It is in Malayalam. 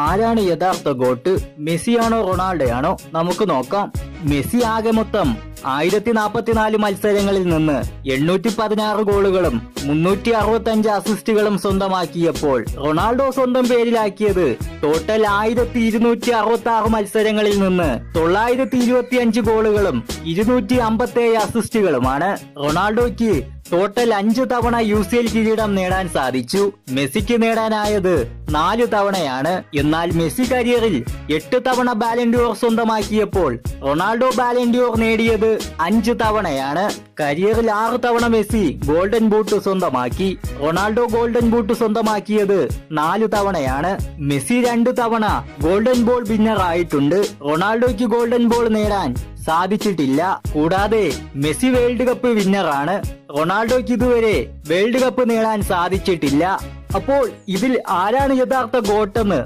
ആരാണ് യഥാർത്ഥ ഗോട്ട്? മെസ്സിയാണോ റൊണാൾഡോയാണോ? നമുക്ക് നോക്കാം. മെസ്സി ആകെ മൊത്തം 1044 മത്സരങ്ങളിൽ നിന്ന് 816 ഗോളുകളും 365 അസിസ്റ്റുകളും സ്വന്തമാക്കിയപ്പോൾ റൊണാൾഡോ സ്വന്തം പേരിലാക്കിയത് ടോട്ടൽ 1266 മത്സരങ്ങളിൽ നിന്ന് 925 ഗോളുകളും 257 അസിസ്റ്റുകളുമാണ്. റൊണാൾഡോയ്ക്ക് ടോട്ടൽ 5 തവണ UCL കിരീടം നേടാൻ സാധിച്ചു. മെസ്സിക്ക് നേടാനായത് 4 തവണയാണ്. എന്നാൽ മെസ്സി കരിയറിൽ 8 തവണ ബാലൻഡിയോർ സ്വന്തമാക്കിയപ്പോൾ റൊണാൾഡോ ബാലൻഡിയോർ നേടിയത് 5 തവണയാണ്. കരിയറിൽ 6 തവണ മെസ്സി ഗോൾഡൻ ബൂട്ട് സ്വന്തമാക്കി. റൊണാൾഡോ ഗോൾഡൻ ബൂട്ട് സ്വന്തമാക്കിയത് 4 തവണയാണ്. മെസ്സി 2 തവണ ഗോൾഡൻ ബോൾ വിന്നർ ആയിട്ടുണ്ട്. റൊണാൾഡോയ്ക്ക് ഗോൾഡൻ ബോൾ നേടാൻ സാധിച്ചിട്ടില്ല. കൂടാതെ മെസ്സി വേൾഡ് കപ്പ് വിന്നറാണ്. റൊണാൾഡോയ്ക്ക് ഇതുവരെ വേൾഡ് കപ്പ് നേടാൻ സാധിച്ചിട്ടില്ല. അപ്പോൾ ഇതിൽ ആരാണ് യഥാർത്ഥ ഗോട്ടെന്ന്